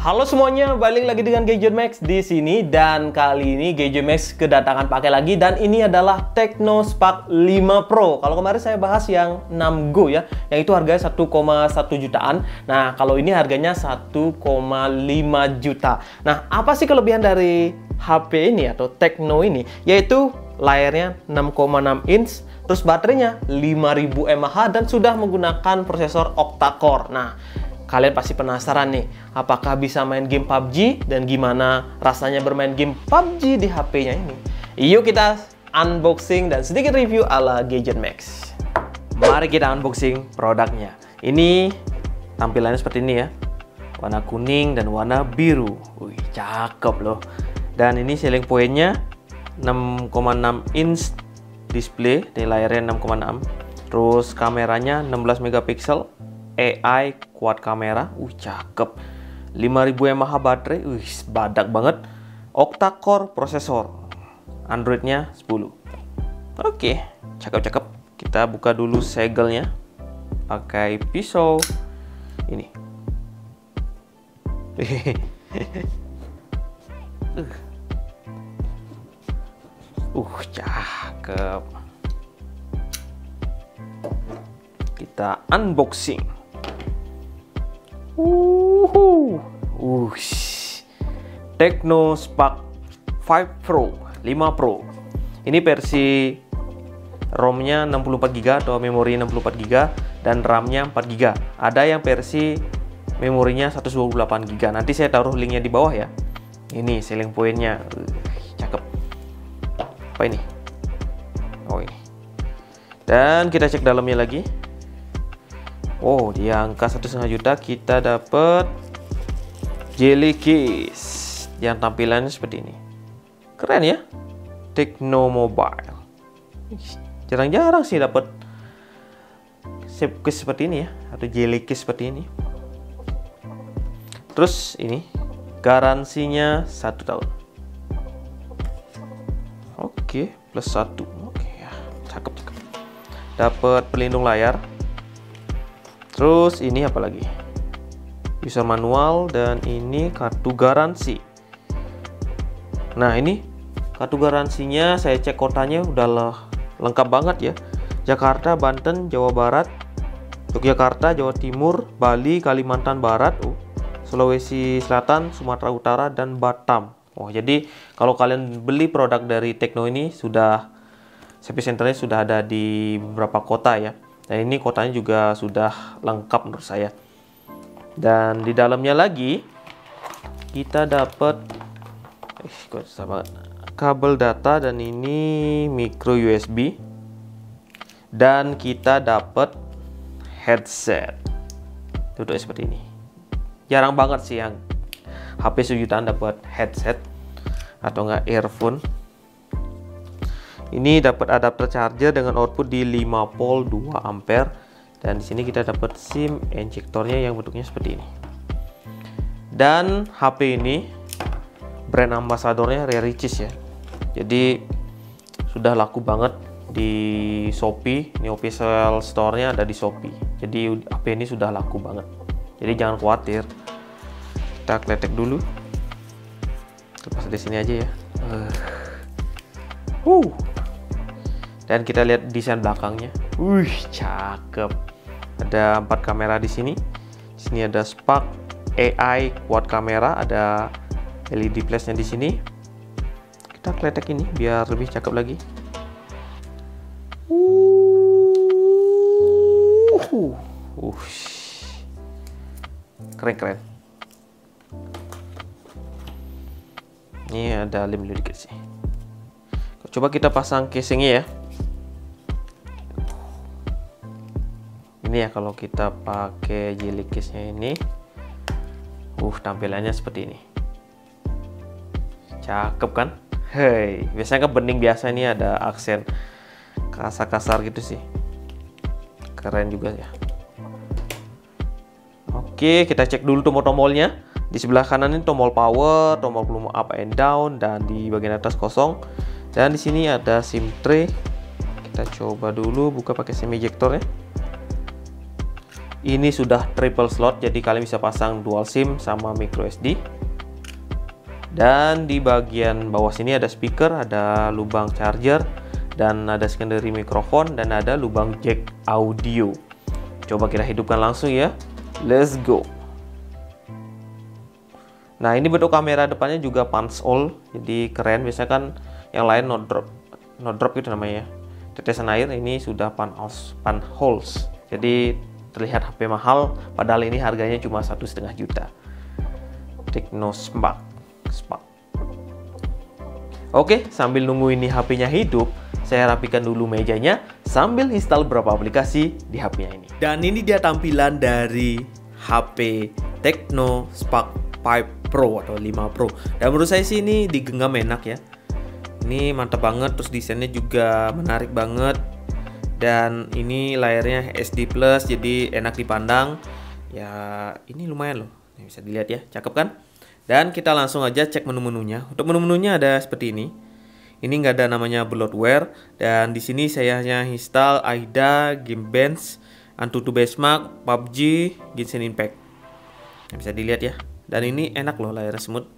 Halo semuanya, balik lagi dengan Gadget Max di sini dan kali ini Gadget Max kedatangan pakai lagi dan ini adalah Tecno Spark 5 Pro. Kalau kemarin saya bahas yang 6 Go ya, yang itu harganya 1,1 jutaan. Nah, kalau ini harganya 1,5 juta. Nah, apa sih kelebihan dari HP ini atau Tecno ini? Yaitu layarnya 6,6 inch, terus baterainya 5000 mAh dan sudah menggunakan prosesor octa-core. Nah, kalian pasti penasaran nih, apakah bisa main game PUBG dan gimana rasanya bermain game PUBG di HP-nya ini? Yuk kita unboxing dan sedikit review ala Gadget Max. Mari kita unboxing produknya. Ini tampilannya seperti ini ya. Warna kuning dan warna biru. Wih, cakep loh. Dan ini selling point-nya 6,6 inch display, di layarnya 6,6. Terus kameranya 16 megapiksel. AI quad kamera, cakep. 5000 mAh baterai, badak banget. Octa-core prosesor, Android-nya 10. Oke, cakep-cakep. Kita buka dulu segelnya pakai pisau ini. Cakep. Kita unboxing. Tecno Spark 5 Pro 5 Pro. Ini versi ROM-nya 64GB atau memori 64GB dan RAM-nya 4GB. Ada yang versi memorinya 128GB. Nanti saya taruh linknya di bawah ya. Ini selling point-nya. Cakep. Apa ini? Oh, ini. Dan kita cek dalamnya lagi. Oh, di angka 1,5 juta kita dapat jelly case yang tampilannya seperti ini. Keren ya, Tecno Mobile. Jarang-jarang sih dapat shape case seperti ini ya, atau jelly case seperti ini. Terus ini garansinya 1 tahun. Oke, plus 1. Oke ya, cakep. Dapat pelindung layar. Terus ini apa lagi? User manual dan ini kartu garansi. Nah, ini kartu garansinya saya cek kotanya udah lengkap banget ya. Jakarta, Banten, Jawa Barat, Yogyakarta, Jawa Timur, Bali, Kalimantan Barat, Sulawesi Selatan, Sumatera Utara, dan Batam. Oh, jadi kalau kalian beli produk dari Tecno ini sudah service centernya sudah ada di beberapa kota ya. Dan ini kotanya juga sudah lengkap menurut saya. Dan di dalamnya lagi kita dapat kabel data dan ini micro USB. Dan kita dapat headset. Duduk seperti ini. Jarang banget sih yang HP sejutaan dapat headset atau enggak earphone. Ini dapat adapter charger dengan output di 5 volt 2 ampere dan di sini kita dapat SIM injektornya yang bentuknya seperti ini. Dan HP ini brand ambasadornya Rare Riches ya. Jadi sudah laku banget di Shopee. Ini official store-nya ada di Shopee. Jadi HP ini sudah laku banget. Jadi jangan khawatir. Kita kletek dulu. Lepas di sini aja ya. Dan kita lihat desain belakangnya. Cakep. Ada 4 kamera di sini. Di sini ada Spark AI quad kamera, ada LED flashnya di sini. Kita kletek ini biar lebih cakep lagi. Keren-keren. Ini ada lem dikit sih. Coba kita pasang casingnya ya. Ini ya kalau kita pakai jelly case-nya ini. Tampilannya seperti ini. Cakep kan? Hei, biasanya kan bening biasa, ini ada aksen kasar-kasar gitu sih. Keren juga ya. Oke, kita cek dulu tombol-tombolnya. Di sebelah kanan ini tombol power, tombol volume up and down, dan di bagian atas kosong. Dan di sini ada SIM tray. Kita coba dulu buka pakai SIM ejector ya. Ini sudah triple slot, jadi kalian bisa pasang dual SIM sama micro SD. Dan di bagian bawah sini ada speaker, ada lubang charger, dan ada secondary mikrofon, dan ada lubang jack audio. Coba kita hidupkan langsung ya. Let's go. Nah, ini bentuk kamera depannya juga punch hole, jadi keren. Biasanya kan yang lain no drop gitu namanya ya. Tetesan air, ini sudah punch holes. Jadi terlihat HP mahal, padahal ini harganya cuma 1,5 juta. Technospark. Oke, sambil nunggu ini HP-nya hidup, saya rapikan dulu mejanya sambil install beberapa aplikasi di HP-nya ini. Dan ini dia tampilan dari HP Technospark 5 Pro atau 5 Pro. Dan menurut saya sih ini digenggam enak ya. Ini mantap banget, terus desainnya juga menarik banget. Dan ini layarnya HD Plus, jadi enak dipandang. Ya, ini lumayan loh. Ini bisa dilihat ya, cakep kan? Dan kita langsung aja cek menu-menunya. Untuk menu-menunya ada seperti ini. Ini nggak ada namanya bloatware. Dan di sini saya hanya install AIDA, Geekbench, Antutu Benchmark, PUBG, Genshin Impact. Bisa dilihat ya. Dan ini enak loh, layarnya smooth.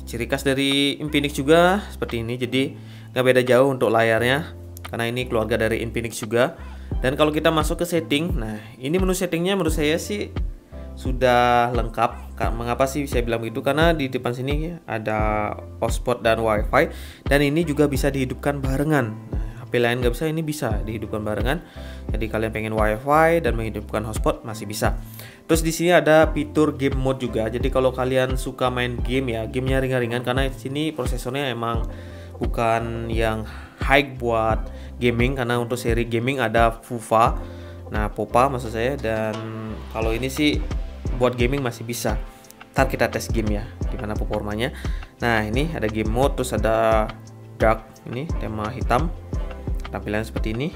Ciri khas dari Infinix juga seperti ini. Jadi nggak beda jauh untuk layarnya, karena ini keluarga dari Infinix juga. Dan kalau kita masuk ke setting, nah ini menu settingnya menurut saya sih sudah lengkap. Mengapa sih saya bilang begitu? Karena di depan sini ada hotspot dan wifi, dan ini juga bisa dihidupkan barengan. Nah, HP lain nggak bisa, ini bisa dihidupkan barengan. Jadi kalian pengen wifi dan menghidupkan hotspot masih bisa. Terus di sini ada fitur game mode juga. Jadi kalau kalian suka main game ya, gamenya ringan-ringan, karena di sini prosesornya emang bukan yang high buat gaming, karena untuk seri gaming ada Popa maksud saya. Dan kalau ini sih buat gaming masih bisa. Ntar kita tes game ya, gimana performanya. Nah, ini ada game mode, terus ada dark, ini tema hitam, tampilan seperti ini.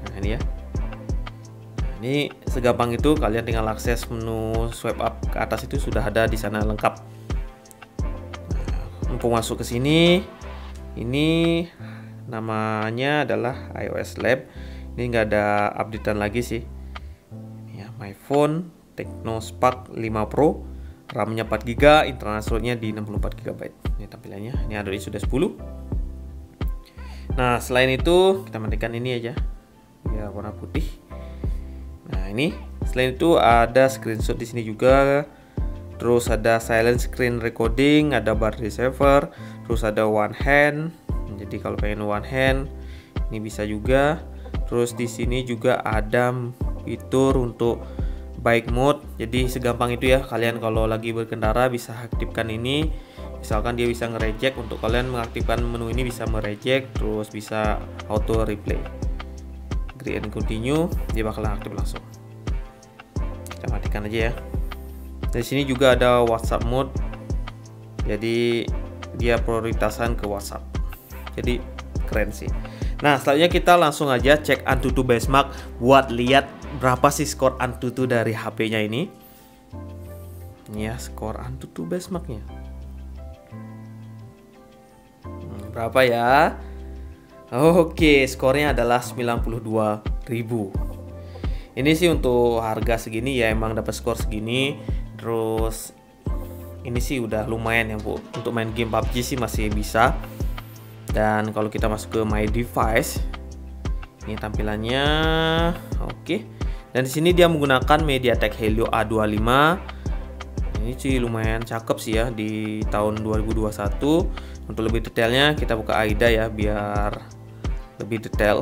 Nah, ini ya. Nah, ini segampang itu, kalian tinggal akses menu swipe up ke atas, itu sudah ada di sana lengkap. Nah, mumpung masuk ke sini, ini namanya adalah iOS Lab. Ini nggak ada updatean lagi sih. Ya, my phone Technospark 5 Pro, RAM-nya 4GB, internal storage-nya di 64GB. Ini tampilannya. Ini Android sudah 10. Nah, selain itu kita matikan ini aja. Ya, warna putih. Nah, ini selain itu ada screenshot di sini juga. Terus ada silent screen recording, ada battery saver, terus ada one hand. Jadi kalau pengen one hand ini bisa juga. Terus di sini juga ada fitur untuk bike mode. Jadi segampang itu ya, kalian kalau lagi berkendara bisa aktifkan ini. Misalkan dia bisa nge-reject, untuk kalian mengaktifkan menu ini bisa mereject, terus bisa auto replay. Agree and continue, dia bakalan aktif langsung. Kita matikan aja ya. Di sini juga ada WhatsApp mode. Jadi dia prioritasan ke WhatsApp. Jadi keren sih. Nah, selanjutnya kita langsung aja cek Antutu Benchmark buat lihat berapa sih skor Antutu dari HP-nya ini. Ini ya skor Antutu Benchmark-nya. Berapa ya? Oke, skornya adalah 92.000. Ini sih untuk harga segini ya emang dapat skor segini. Terus ini sih udah lumayan ya Bu. Untuk main game PUBG sih masih bisa. Dan kalau kita masuk ke My Device, ini tampilannya oke. Dan di sini dia menggunakan MediaTek Helio A25. Ini sih lumayan cakep sih ya di tahun 2021. Untuk lebih detailnya kita buka AIDA ya biar lebih detail.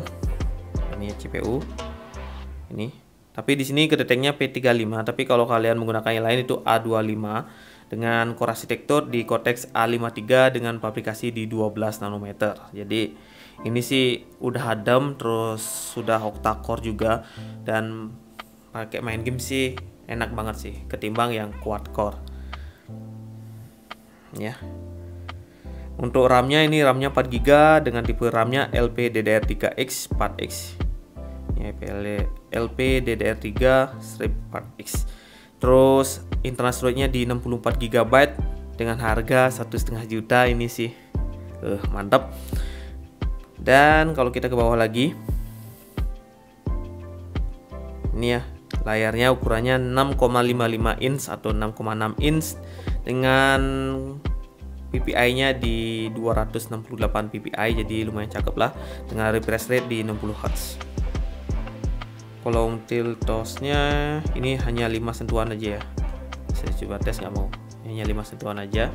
Ini CPU. Ini. Tapi di sini kedeteknya P35, tapi kalau kalian menggunakan yang lain itu A25 dengan core arsitektur di Cortex A53 dengan fabrikasi di 12 nanometer. Jadi ini sih udah adem, terus sudah octa-core juga, dan pakai main game sih enak banget sih ketimbang yang quad-core. Ya. Untuk RAM-nya ini RAM-nya 4GB dengan tipe RAM-nya LPDDR3X 4X. Ya, LPDDR3 4X. Terus internal storage-nya di 64GB dengan harga 1,5 juta. Ini sih mantap. Dan kalau kita ke bawah lagi, ini ya layarnya ukurannya 6,55 inch atau 6,6 inch dengan PPI-nya di 268 ppi, jadi lumayan cakep lah, dengan refresh rate di 60 Hz. Kalau tilt toss-nya ini hanya 5 sentuhan aja ya. Saya coba tes, nggak mau, hanya 5 sentuhan aja.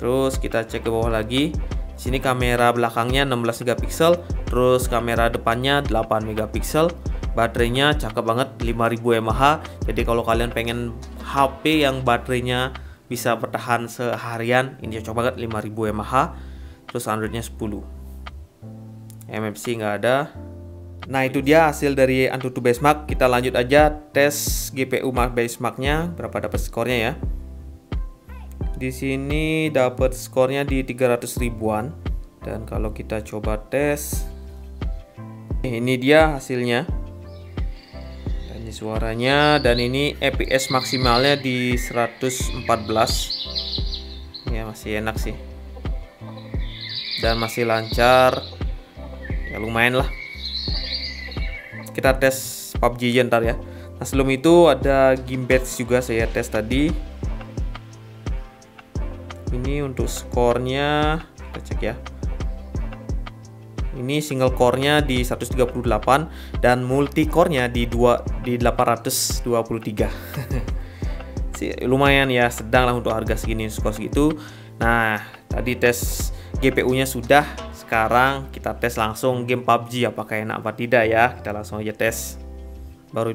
Terus kita cek ke bawah lagi. Sini kamera belakangnya 16 megapiksel, terus kamera depannya 8 megapiksel. Baterainya cakep banget, 5000 mAh. Jadi kalau kalian pengen HP yang baterainya bisa bertahan seharian, ini cocok banget, 5000 mAh. Terus Androidnya 10. MFC nggak ada. Nah, itu dia hasil dari Antutu Benchmark. Kita lanjut aja tes GPU benchmarknya, berapa dapat skornya ya. Di sini dapat skornya di 300 ribuan. Dan kalau kita coba tes, ini dia hasilnya. Dan ini suaranya, dan ini FPS maksimalnya di 114. Ya, masih enak sih. Dan masih lancar. Ya lumayan lah. Kita tes PUBG aja ntar ya. Nah, sebelum itu ada Gimbet juga saya tes tadi. Ini untuk skornya kita cek ya. Ini single core-nya di 138 dan multi core-nya di 823. Lumayan ya, sedang lah untuk harga segini, skor segitu. Nah, tadi tes GPU-nya sudah. Sekarang kita tes langsung game PUBG, apakah enak apa tidak ya. Kita langsung aja tes. Baru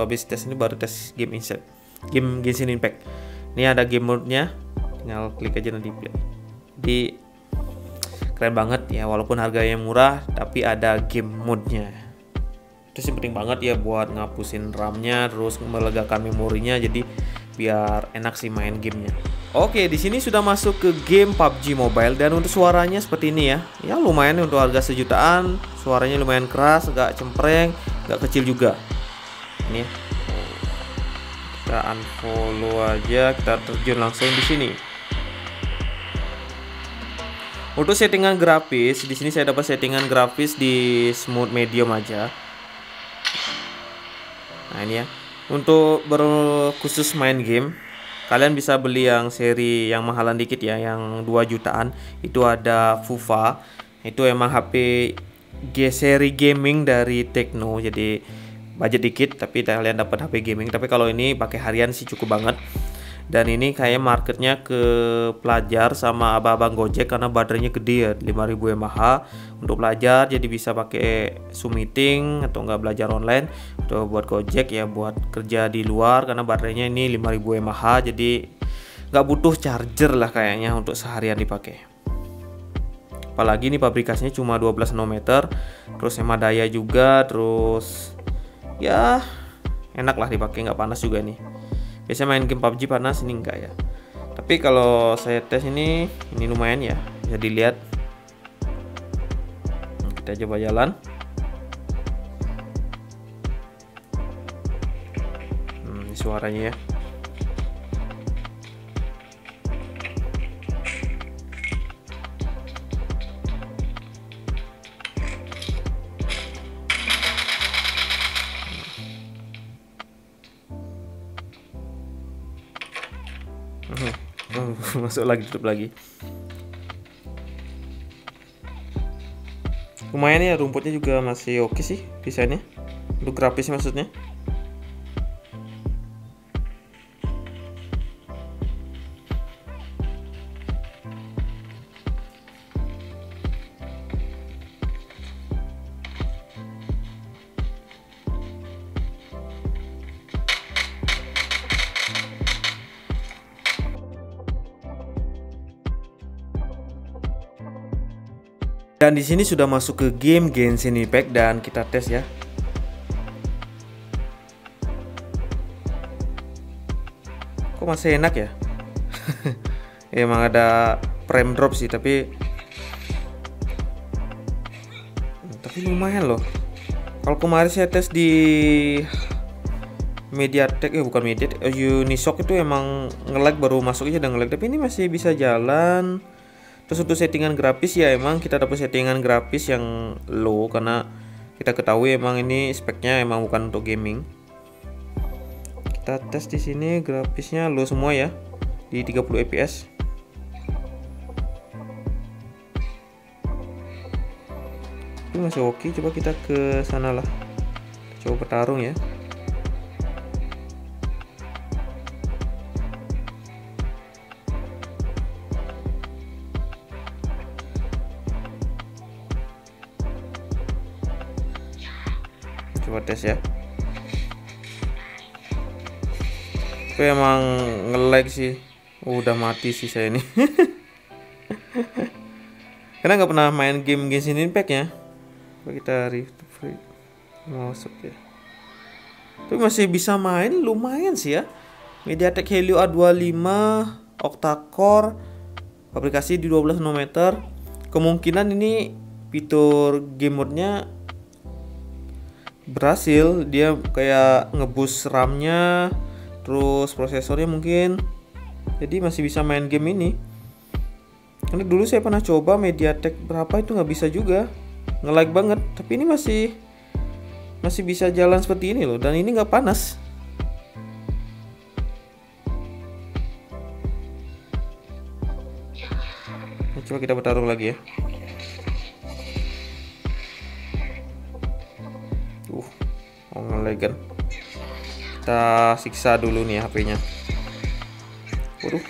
habis tes ini baru tes game insert, game Genshin Impact. Ini ada game mode-nya, tinggal klik aja nanti play. Jadi keren banget ya, walaupun harganya murah tapi ada game mode-nya. Itu sih penting banget ya buat ngapusin RAM-nya, terus melegakan memorinya, jadi biar enak sih main gamenya. Oke, di sini sudah masuk ke game PUBG Mobile, dan untuk suaranya seperti ini ya. Ya lumayan untuk harga sejutaan, suaranya lumayan keras, agak cempreng, agak kecil juga. Ini ya. Kita unfollow aja, kita terjun langsung di sini. Untuk settingan grafis, di sini saya dapat settingan grafis di smooth medium aja. Nah, ini ya. Untuk khusus main game, kalian bisa beli yang seri yang mahalan dikit ya, yang 2 jutaan. Itu ada Fuva. Itu emang HP seri gaming dari Tecno, jadi budget dikit tapi kalian dapat HP gaming. Tapi kalau ini pakai harian sih cukup banget. Dan ini kayak marketnya ke pelajar sama abang-abang Gojek karena baterainya gede ya, 5000 mAh. Untuk pelajar jadi bisa pakai Zoom meeting atau enggak belajar online. Atau buat Gojek ya, buat kerja di luar karena baterainya ini 5000 mAh, jadi nggak butuh charger lah kayaknya untuk seharian dipakai. Apalagi ini pabrikasinya cuma 12 nanometer, terus hemat daya juga, terus ya enak lah dipakai, nggak panas juga nih. Biasanya main game PUBG panas, ini enggak ya. Tapi kalau saya tes ini lumayan ya, bisa dilihat. Kita coba jalan. Ini suaranya ya. Masuk lagi, tutup lagi. Lumayan ya, rumputnya juga masih oke sih desainnya, untuk grafis maksudnya. Dan di sini sudah masuk ke game Genshin Impact dan kita tes ya. Kok masih enak ya? Emang ada frame drop sih, tapi lumayan loh. Kalau kemarin saya tes di MediaTek, bukan MediaTek, Unisoc, itu emang nge-lag, baru masuk aja udah nge-lag, tapi ini masih bisa jalan. Terus untuk settingan grafis ya emang kita dapat settingan grafis yang low karena kita ketahui emang ini speknya emang bukan untuk gaming. Kita tes di sini grafisnya low semua ya di 30 fps. Itu masih oke. Coba kita ke sana lah. Coba bertarung ya. Coba tes ya. Tapi emang nge-lag sih. Udah mati sih saya ini. Karena nggak pernah main game Genshin Impact ya. Coba kita refresh masuk ya. Tapi masih bisa main, lumayan sih ya. MediaTek Helio A25 octa-core, fabrikasi di 12 nanometer. Kemungkinan ini fitur game mode-nya berhasil, dia kayak ngeboost RAM-nya, terus prosesornya mungkin, jadi masih bisa main game ini. Karena dulu saya pernah coba MediaTek berapa itu nggak bisa juga, nge-lag banget. Tapi ini masih bisa jalan seperti ini loh, dan ini nggak panas. Coba kita bertarung lagi ya. Nge-lag kan. Kita siksa dulu nih HP-nya. Waduh.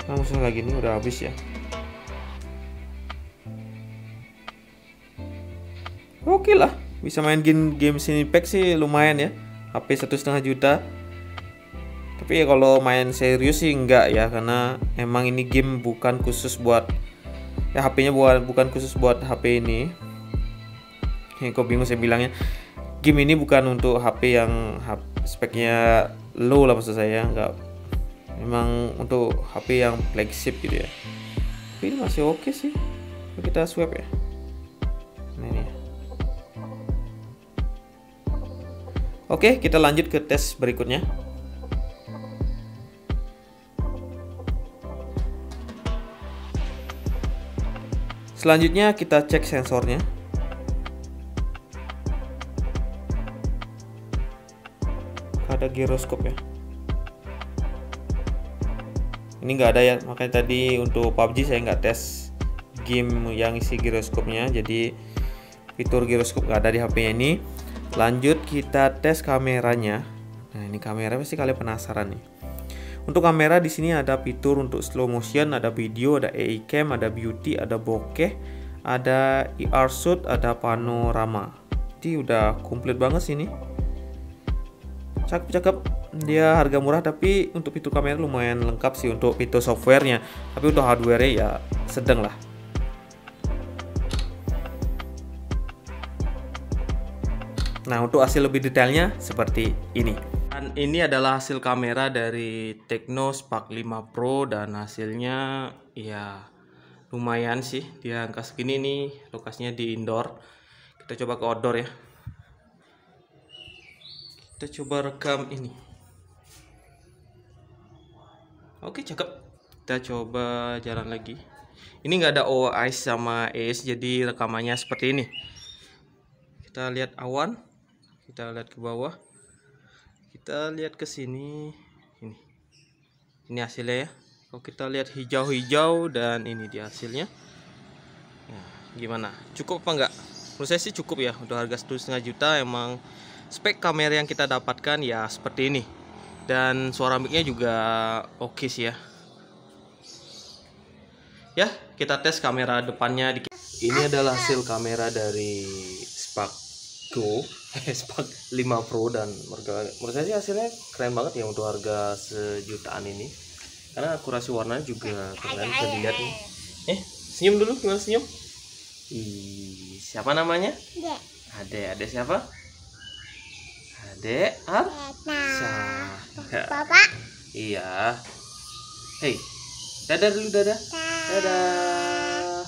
Langsung lagi nih udah habis ya. Oke lah. Bisa main game Genshin Impact sih lumayan ya. HP 1,5 juta. Tapi ya kalau main serius sih enggak ya, karena emang ini game bukan khusus buat ya, HP-nya bukan khusus buat HP ini. Kok bingung saya bilangnya. Game ini bukan untuk HP yang speknya low lah maksud saya, enggak. Memang untuk HP yang flagship gitu ya. Tapi ini masih oke sih. Kita swap ya. Nah ini. Oke, kita lanjut ke tes berikutnya. Selanjutnya kita cek sensornya. Ada giroskop ya. Ini nggak ada ya, makanya tadi untuk PUBG saya nggak tes game yang isi giroskopnya. Jadi fitur giroskop nggak ada di HP-nya ini. Lanjut kita tes kameranya. Nah, ini kamera pasti kalian penasaran nih. Untuk kamera di sini ada fitur untuk slow motion, ada video, ada AI cam, ada beauty, ada bokeh, ada IR shoot, ada panorama. Jadi udah komplit banget sih ini. Cakep. Dia harga murah tapi untuk fitur kamera lumayan lengkap sih untuk fitur softwarenya. Tapi untuk hardware ya sedang lah. Nah, untuk hasil lebih detailnya seperti ini. Dan ini adalah hasil kamera dari Tecno Spark 5 Pro dan hasilnya ya lumayan sih. Di angka segini nih, lokasinya di indoor. Kita coba ke outdoor ya. Kita coba rekam ini. Oke, cakep. Kita coba jalan lagi. Ini nggak ada OIS sama ES, jadi rekamannya seperti ini. Kita lihat awan. Kita lihat ke bawah, kita lihat ke sini, ini hasilnya ya. Kalau kita lihat hijau-hijau dan ini dia hasilnya. Nah, gimana? Cukup apa enggak? Menurut saya sih cukup ya. Untuk harga 1,5 juta emang spek kamera yang kita dapatkan ya seperti ini. Dan suara mic-nya juga oke sih ya. Ya, kita tes kamera depannya dikit. Ini adalah hasil kamera dari Spark Spark 5 Pro dan menurut saya sih hasilnya keren banget ya untuk harga sejutaan ini, karena akurasi warnanya juga keren, bisa dilihat nih. Senyum dulu, gimana senyum? Siapa namanya? Ade siapa? Ade Arsa. Bapak. Iya. Hei, dadah dulu, dadah. Dadah.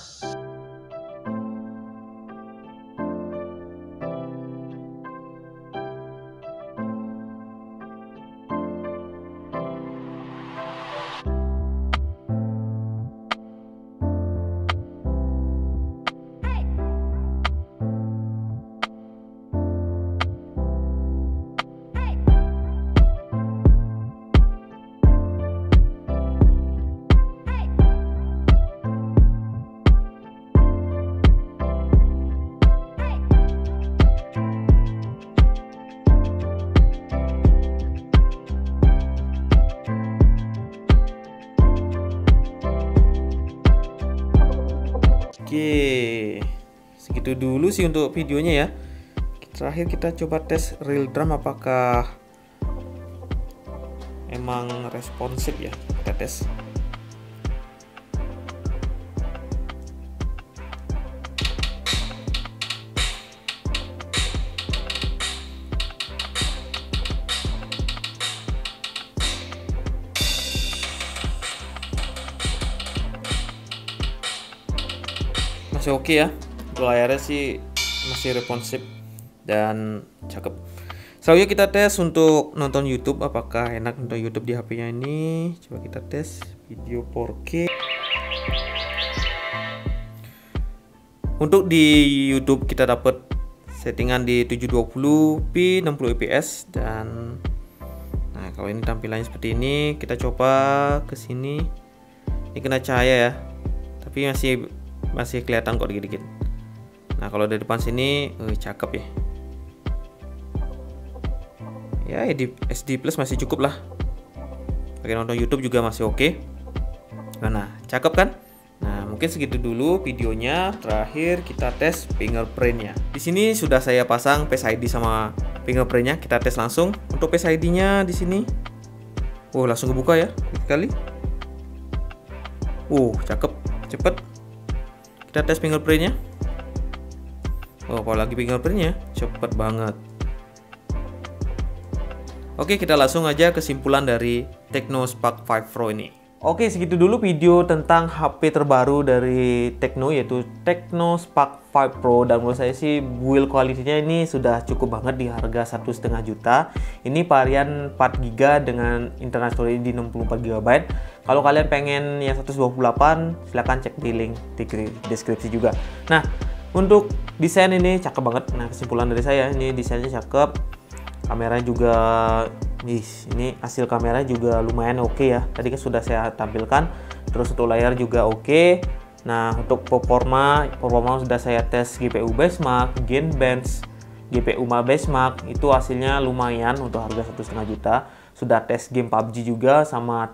segitu dulu sih untuk videonya ya. Terakhir kita coba tes real drum apakah emang responsif ya. Kita tes. Masih oke ya, untuk layarnya sih masih responsif dan cakep. Selanjutnya kita tes untuk nonton YouTube, apakah enak nonton YouTube di HP-nya ini. Coba kita tes video 4K. Untuk di YouTube kita dapat settingan di 720p 60 fps dan nah kalau ini tampilannya seperti ini. Kita coba ke sini. Ini kena cahaya ya, tapi masih kelihatan kok dikit-dikit. Nah kalau dari depan sini cakep ya. Ya SD plus masih cukup lah. Pakai nonton YouTube juga masih oke. Nah cakep kan? Nah mungkin segitu dulu videonya. Terakhir kita tes fingerprintnya. Di sini sudah saya pasang Face ID sama fingerprintnya. Kita tes langsung. Untuk Face ID-nya di sini. Langsung kebuka ya sekali. Cakep, cepet. Kita tes fingerprintnya. Apalagi fingerprintnya cepet banget. Oke, kita langsung aja kesimpulan dari Tecno Spark 5 Pro ini. Oke, segitu dulu video tentang HP terbaru dari Tecno, yaitu Tecno Spark 5 Pro. Dan menurut saya sih build quality-nya ini sudah cukup banget di harga 1,5 juta. Ini varian 4GB dengan internal storage di 64GB. Kalau kalian pengen yang 128, silahkan cek di link di deskripsi juga. Nah, untuk desain ini cakep banget. Nah, kesimpulan dari saya, ini desainnya cakep. Kamera juga, ini hasil kamera juga lumayan oke ya. Tadi kan sudah saya tampilkan. Terus untuk layar juga oke. Nah untuk performa sudah saya tes GPU benchmark, Geekbench, GPU benchmark, itu hasilnya lumayan untuk harga 1,5 juta. Sudah tes game PUBG juga sama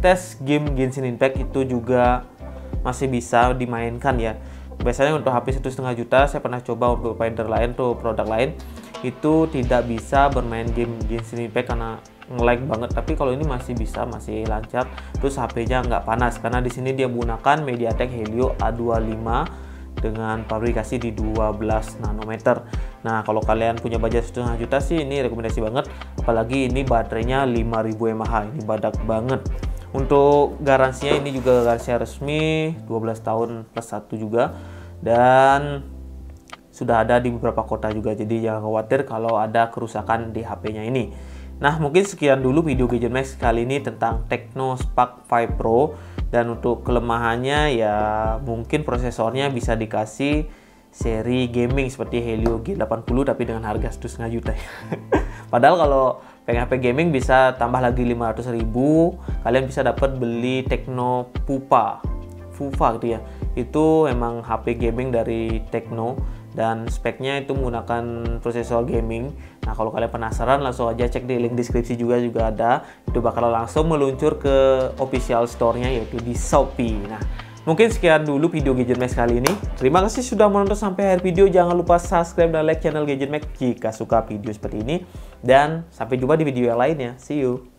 tes game Genshin Impact, itu juga masih bisa dimainkan ya. Biasanya untuk HP 1,5 juta saya pernah coba untuk provider lain tuh, produk lain itu tidak bisa bermain game Genshin Impact karena nge-lag banget. Tapi kalau ini masih bisa, masih lancar. Terus HP-nya nggak panas karena di sini dia menggunakan MediaTek Helio A25 dengan fabrikasi di 12 nanometer. Nah kalau kalian punya budget 1,5 juta sih ini rekomendasi banget. Apalagi ini baterainya 5000 mAh, ini badak banget. Untuk garansinya ini juga garansi resmi 12 tahun plus 1 juga, dan sudah ada di beberapa kota juga, jadi jangan khawatir kalau ada kerusakan di HP-nya ini. Nah mungkin sekian dulu video Gadget Max kali ini tentang Tecno Spark 5 Pro. Dan untuk kelemahannya ya mungkin prosesornya bisa dikasih seri gaming seperti Helio G80 tapi dengan harga 1,5 juta ya. Padahal kalau pengen HP gaming bisa tambah lagi 500.000, kalian bisa dapat beli Tecno Fuva gitu ya. Itu emang HP gaming dari Tecno dan speknya itu menggunakan prosesor gaming. Nah kalau kalian penasaran langsung aja cek di link deskripsi juga ada. Itu bakal langsung meluncur ke official store-nya yaitu di Shopee. Nah mungkin sekian dulu video Gadget Max kali ini. Terima kasih sudah menonton sampai akhir video. Jangan lupa subscribe dan like channel Gadget Max jika suka video seperti ini. Dan sampai jumpa di video yang lainnya. See you.